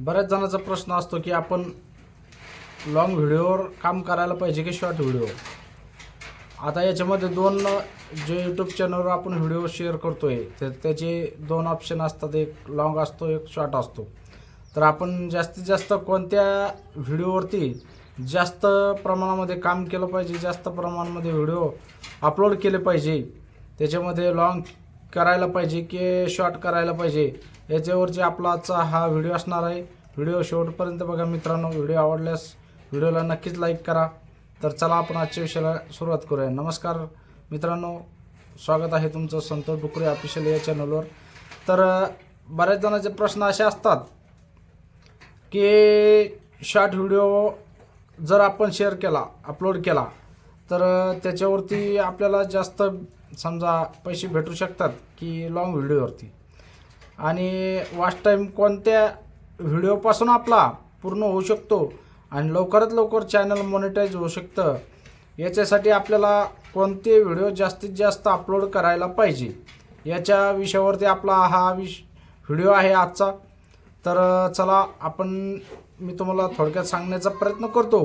बऱ्याच जणांचा प्रश्न असतो की आपण लॉंग व्हिडिओवर काम करायला पाहिजे की शॉर्ट व्हिडिओ. आता याच्यामध्ये दोन जे यूट्यूब चॅनलवर आपण व्हिडिओ शेअर करतोय तर त्याचे दोन ऑप्शन असतात, एक लॉंग असतो एक शॉर्ट असतो. तर आपण जास्तीत जास्त कोणत्या व्हिडिओवरती जास्त प्रमाणामध्ये काम केलं पाहिजे, जास्त प्रमाणामध्ये व्हिडिओ अपलोड केले पाहिजे, त्याच्यामध्ये लॉंग करायला पाहिजे की शॉर्ट करायला पाहिजे, याच्यावरची आपला आजचा हा व्हिडिओ असणार आहे. व्हिडिओ शेवटपर्यंत बघा मित्रांनो. व्हिडिओ आवडल्यास व्हिडिओला नक्कीच लाईक करा. तर चला आपण आजच्या विषयाला सुरुवात करूया. नमस्कार मित्रांनो, स्वागत आहे तुमचं संतोष डुकरे ऑफिशियल या चॅनलवर. तर बऱ्याच जणांचे प्रश्न असे असतात की शॉर्ट व्हिडिओ जर आपण शेअर केला, अपलोड केला तर त्याच्यावरती आपल्याला जास्त समजा पैसे भेटू शकतात की लॉंग व्हिडिओवरती, आणि वॉच टाईम कोणत्या व्हिडिओपासून आपला पूर्ण होऊ शकतो आणि लवकरात लवकर चॅनल मॉनिटाईज होऊ शकतं, याच्यासाठी आपल्याला कोणते व्हिडिओ जास्तीत जास्त अपलोड करायला पाहिजे, याच्या विषयावरती आपला हा व्हिडिओ आहे आजचा. तर चला मी तुम्हाला थोडक्यात सांगण्याचा प्रयत्न करतो.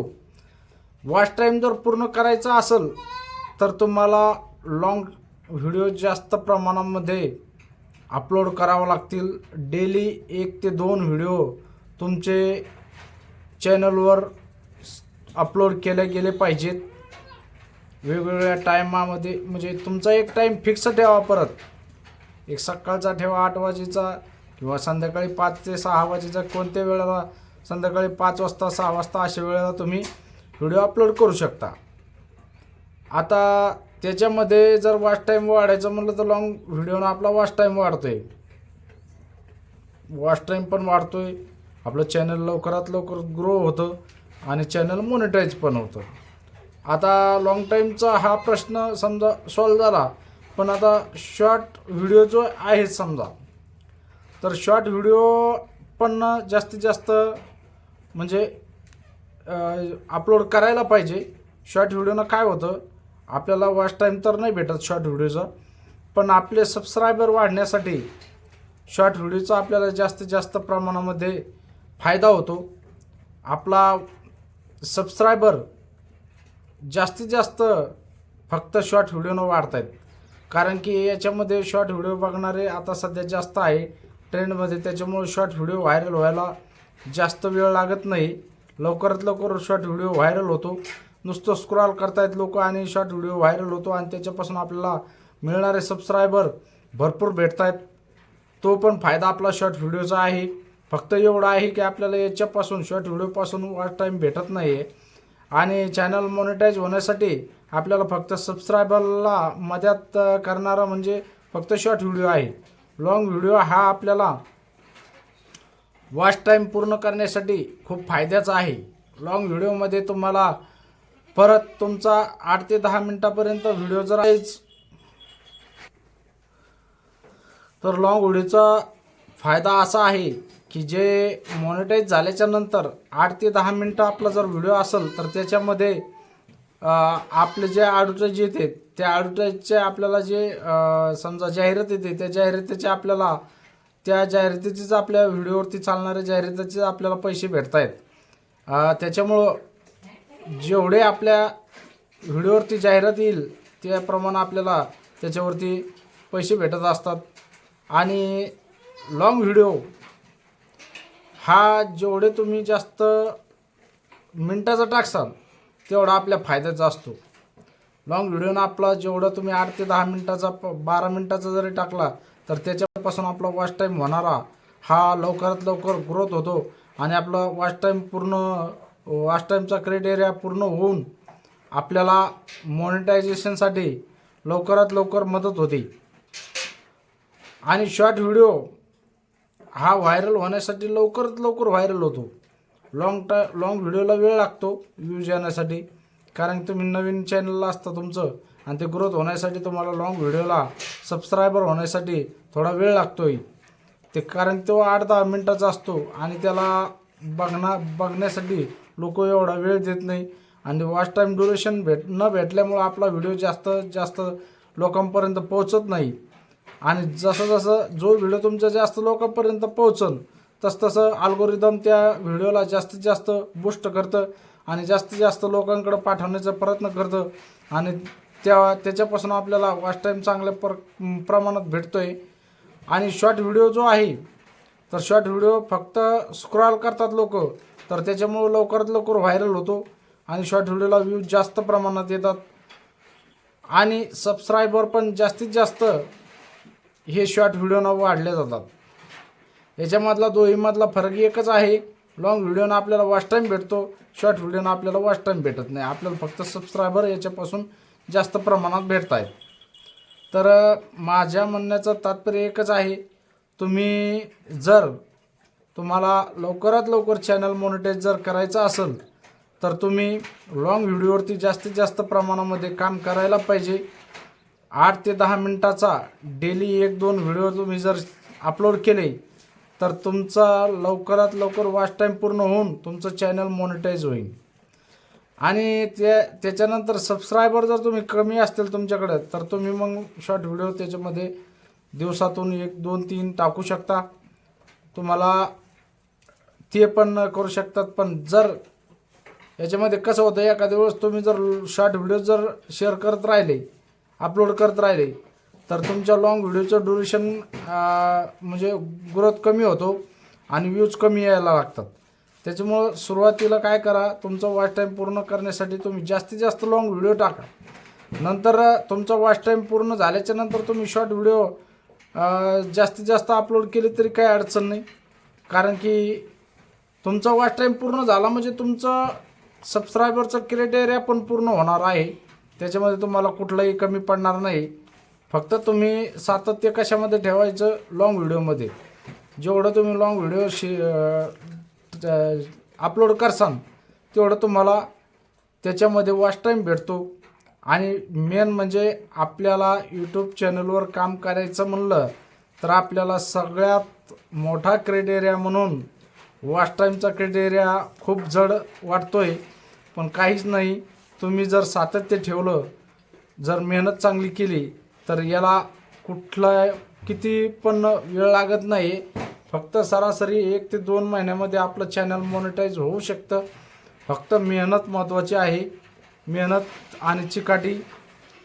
वॉच टाईम जर पूर्ण करायचा असेल तर तुम्हाला लॉंग व्हिडिओ जास्त प्रमाणामध्ये अपलोड करावं लागतील. डेली 1 ते 2 व्हिडिओ तुमचे चॅनलवर अपलोड केले गेले पाहिजेत वेगवेगळ्या टायमामध्ये. म्हणजे तुमचा एक टाईम फिक्स ठेवा, परत एक सकाळचा ठेवा 8 वाजेचा किंवा संध्याकाळी 5 ते 6 वाजेचा, कोणत्या वेळेला संध्याकाळी 5 वाजता 6 वाजता अशा वेळेला तुम्ही व्हिडिओ अपलोड करू शकता. आता त्याच्यामध्ये जर वॉच टाईम वाढायचं म्हटलं तर लॉंग व्हिडिओनं आपला वॉच टाईम वाढतोय, वॉच टाईम पण वाढतोय, आपलं चॅनल लवकरात लवकर ग्रो होतं आणि चॅनल मॉनिटाईज पण होतं. आता लॉंग टाईमचा हा प्रश्न समजा सॉल्व झाला, पण आता शॉर्ट व्हिडिओ जो आहे समजा, तर शॉर्ट व्हिडिओ पण जास्तीत जास्त म्हणजे अपलोड करायला पाहिजे. शॉर्ट व्हिडिओनं काय होतं, आपल्याला वॉच टाईम तर नाही भेटत शॉर्ट व्हिडिओचा, पण आपले सबस्क्रायबर वाढण्यासाठी शॉर्ट व्हिडिओचा आपल्याला जास्तीत जास्त प्रमाणामध्ये फायदा होतो. आपला सबस्क्रायबर जास्तीत जास्त फक्त शॉर्ट व्हिडिओनं वाढत आहेत, कारण की याच्यामध्ये शॉर्ट व्हिडिओ बघणारे आता सध्या जास्त आहे ट्रेंडमध्ये. त्याच्यामुळे शॉर्ट व्हिडिओ व्हायरल व्हायला जास्त वेळ लागत नाही, लवकरात लवकर शॉर्ट व्हिडिओ व्हायरल होतो. नुसतं स्क्रॉल करतायत लोक आणि शॉर्ट व्हिडिओ व्हायरल होतो आणि त्याच्यापासून आपल्याला मिळणारे सबस्क्रायबर भरपूर भेटत आहेत. तो पण फायदा आपला शॉर्ट व्हिडिओचा आहे. फक्त एवढं आहे की आपल्याला याच्यापासून शॉर्ट व्हिडिओपासून वॉच टाईम भेटत नाही आहे, आणि चॅनल मॉनिटाईज होण्यासाठी आपल्याला फक्त सबस्क्रायबरला मदत करणारा म्हणजे फक्त शॉर्ट व्हिडिओ आहे. लॉंग व्हिडिओ हा आपल्याला वॉच टाईम पूर्ण करण्यासाठी खूप फायद्याचा आहे. लॉंग व्हिडिओमध्ये तुम्हाला परत तुमचा 8 ते 10 मिनटापर्यंत व्हिडिओ जर आहेच, तर लॉंग व्हिडिओचा फायदा असा आहे की जे मॉनिटाईज झाल्याच्या नंतर 8 ते 10 मिनटं आपला जर व्हिडिओ असेल तर त्याच्यामध्ये आपले जे ॲडव्हर्टाईज येते त्या ॲडव्हर्टाईजचे आपल्याला जे समजा जाहिरात येते, त्या जाहिरातीचे आपल्याला त्या जाहिरातीचेच आपल्या व्हिडिओवरती चालणाऱ्या जाहिरातीचे आपल्याला पैसे भेटत आहेत. त्याच्यामुळं जेवढे आपल्या व्हिडिओवरती जाहिरात येईल त्याप्रमाणे आपल्याला त्याच्यावरती पैसे भेटत असतात. आणि लॉंग व्हिडिओ हा जेवढे तुम्ही जास्त मिनटाचा टाकसाल तेवढा आपल्या फायद्याचा असतो. लॉंग व्हिडिओनं आपला जेवढं तुम्ही 8 ते 10 मिनटाचा 12 मिनटाचा जरी टाकला तर त्याच्यापासून आपला वॉच टाईम होणारा हा लवकरात लवकर ग्रोथ होतो आणि आपला वॉच टाईमचा क्रायटेरिया पूर्ण होऊन आपल्याला मॉनिटायझेशनसाठी लवकरात लवकर मदत होते. आणि शॉर्ट व्हिडिओ हा व्हायरल होण्यासाठी लवकरात लवकर व्हायरल होतो. लॉंग व्हिडिओला वेळ लागतो व्ह्यूज येण्यासाठी, कारण तुम्ही नवीन चॅनलला असतं तुमचं आणि ते ग्रोथ होण्यासाठी तुम्हाला लॉंग व्हिडिओला सबस्क्रायबर होण्यासाठी थोडा वेळ लागतोय. ते कारण तो 8-10 मिनटाचा असतो आणि त्याला बघण्यासाठी लोक एवढा वेळ देत नाही, आणि वॉच टाईम ड्युरेशन भेटल्यामुळं आपला व्हिडिओ जास्त लोकांपर्यंत पोहोचत नाही. आणि जसं जो व्हिडिओ तुमच्या जास्त लोकांपर्यंत पोहोचल तसतसं अल्गोरिदम त्या व्हिडिओला जास्तीत जास्त बूस्ट करतं आणि जास्तीत जास्त लोकांकडे पाठवण्याचा प्रयत्न करतं आणि त्याच्यापासून आपल्याला वॉच टाईम चांगल्या प्रमाणात भेटतो आहे. आणि शॉर्ट व्हिडिओ जो आहे तर शॉर्ट व्हिडिओ फक्त स्क्रॉल करतात लोक, तर त्याच्यामुळे लवकरात लवकर व्हायरल होतो आणि शॉर्ट व्हिडिओला व्ह्यूज जास्त प्रमाणात येतात आणि सबस्क्रायबर पण जास्तीत जास्त हे शॉर्ट व्हिडिओनं वाढले जातात. याच्यामधला दोन्हीमधला फरक एकच आहे, लॉंग व्हिडिओनं आपल्याला वॉच टाईम भेटतो, शॉर्ट व्हिडिओनं आपल्याला वॉच टाईम भेटत नाही. आपल्याला फक्त सबस्क्रायबर याच्यापासून जास्त प्रमाणात भेटत आहेत. तर माझ्या म्हणण्याचं तात्पर्य एकच आहे, तुम्ही जर तुम्हाला लवकरात लवकर चॅनल मॉनिटाईज जर करायचं असेल तर तुम्ही लॉंग व्हिडिओवरती जास्तीत जास्त प्रमाणामध्ये काम करायला पाहिजे. 8 ते 10 मिनटाचा डेली 1-2 व्हिडिओ तुम्ही जर अपलोड केले तर तुमचा लवकरात लवकर वॉच टाईम पूर्ण होऊन तुमचं चॅनल मॉनिटाईज होईल. आणि त्याच्यानंतर सबस्क्रायबर जर तुम्ही कमी असतील तुमच्याकडे तर तुम्ही मग शॉर्ट व्हिडिओ त्याच्यामध्ये दिवसातून 1, 2, 3 टाकू शकता. तुम्हाला ते पण करू शकतात. पण जर याच्यामध्ये कसं होतं, एखाद्या वेळेस तुम्ही जर शॉर्ट व्हिडिओ जर शेअर करत राहिले, अपलोड करत राहिले तर तुमच्या लॉंग व्हिडिओचं ड्युरेशन म्हणजे ग्रोथ कमी होतो आणि व्ह्यूज कमी यायला लागतात. त्याच्यामुळं सुरुवातीला काय करा, तुमचा वॉच टाईम पूर्ण करण्यासाठी तुम्ही जास्तीत जास्त लॉंग व्हिडिओ टाका. नंतर तुमचा वॉच टाईम पूर्ण झाल्याच्या नंतर तुम्ही शॉर्ट व्हिडिओ जास्तीत जास्त अपलोड केले तरी काही अडचण नाही. कारण की तुमचा वॉच टाईम पूर्ण झाला म्हणजे तुमचं सबस्क्रायबरचं क्रायटेरिया पण पूर्ण होणार आहे. त्याच्यामध्ये तुम्हाला कुठलंही कमी पडणार नाही. फक्त तुम्ही सातत्य कशामध्ये ठेवायचं, लॉंग व्हिडिओमध्ये. जेवढं तुम्ही लॉंग व्हिडिओ अपलोड करसान तेवढं तुम्हाला त्याच्यामध्ये वॉच टाईम भेटतो. आणि मेन म्हणजे आपल्याला यूट्यूब चॅनलवर काम करायचं म्हणलं तर आपल्याला सगळ्यात मोठा क्रायटेरिया म्हणून वॉच टाईमचा क्रायटेरिया खूप जड वाटतो आहे. पण काहीच नाही, तुम्ही जर सातत्य ठेवलं, जर मेहनत चांगली केली तर याला किती पण वेळ लागत नाही. फक्त सरासरी 1 ते 2 महिन्यामध्ये आपलं चॅनल मॉनिटाईज होऊ शकतं. फक्त मेहनत महत्त्वाची आहे. मेहनत आणि चिकाटी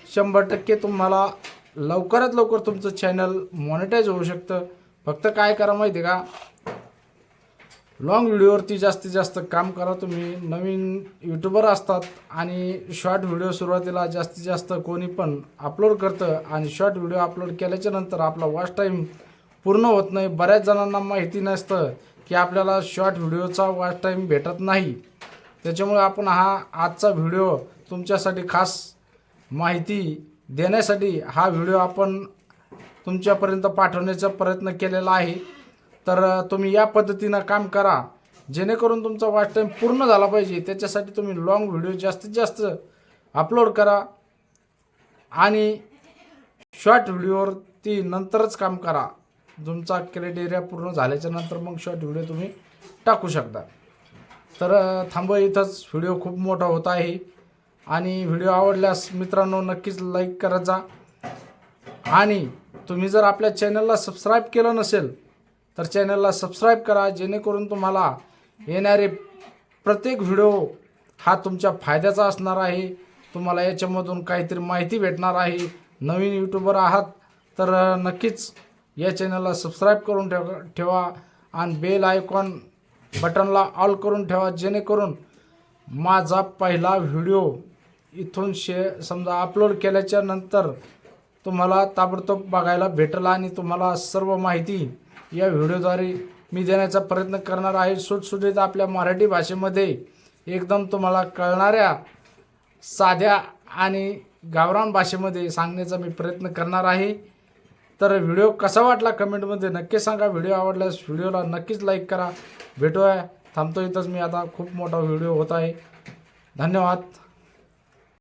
100% तुम्हाला लवकरात लवकर तुमचं चॅनल मॉनिटाईज होऊ शकतं. फक्त काय करा माहिती आहे का, लॉंग व्हिडिओवरती जास्तीत जास्त काम करा. तुम्ही नवीन यूट्यूबर असतात आणि शॉर्ट व्हिडिओ सुरुवातीला जास्तीत जास्त कोणी पण अपलोड करतं आणि शॉर्ट व्हिडिओ अपलोड केल्याच्या नंतर आपला वॉच टाईम पूर्ण होत नाही. बऱ्याच जणांना माहिती नसतं की आपल्याला शॉर्ट व्हिडिओचा वॉच टाईम भेटत नाही. त्याच्यामुळे आपण आजचा व्हिडिओ तुमच्यासाठी खास माहिती देण्यासाठी हा व्हिडिओ आपण तुमच्यापर्यंत पाठवण्याचा प्रयत्न केलेला आहे. तर तुम्ही या पद्धतीनं काम करा जेणेकरून तुमचा वॉच टाईम पूर्ण झाला पाहिजे. त्याच्यासाठी तुम्ही लॉंग व्हिडिओ जास्तीत जास्त अपलोड करा आणि शॉर्ट व्हिडिओवरती नंतरच काम करा. तुमचा क्रायटेरिया पूर्ण झाल्याच्या नंतर मग शॉर्ट व्हिडिओ तुम्ही टाकू शकता. तर थांबा, इथंच व्हिडिओ खूप मोठा होत आहे. आणि व्हिडिओ आवडल्यास मित्रांनो नक्कीच लाईक करत जा. आणि तुम्ही जर आपल्या चॅनलला सबस्क्राईब केलं नसेल तर चॅनलला सबस्क्राईब करा, जेणेकरून तुम्हाला येणारे प्रत्येक व्हिडिओ हा तुमच्या फायद्याचा असणार आहे. तुम्हाला याच्यामधून काहीतरी माहिती भेटणार आहे. नवीन यूट्यूबर आहात तर नक्कीच या चॅनलला सबस्क्राईब करून ठेवा आणि बेल आयकॉन बटनला ऑल करून ठेवा, जेणेकरून माझा पहिला व्हिडिओ इथून समजा अपलोड केल्याच्या नंतर तुम्हाला ताबडतोब बघायला भेटेल आणि तुम्हाला सर्व माहिती या व्हिडिओद्वारे मी देण्याचा प्रयत्न करणार आहे. सुटसुटीत आपल्या मराठी भाषेमध्ये एकदम तुम्हाला कळणाऱ्या साध्या आणि गावरान भाषेमध्ये सांगण्याचा मी प्रयत्न करणार आहे. तर व्हिडिओ कसा वाटला कमेंटमध्ये नक्की सांगा. व्हिडिओ आवडल्यास व्हिडिओला नक्कीच लाईक करा. भेटूया. थांबतो इथंच मी, आता खूप मोठा व्हिडिओ होत आहे. धन्यवाद.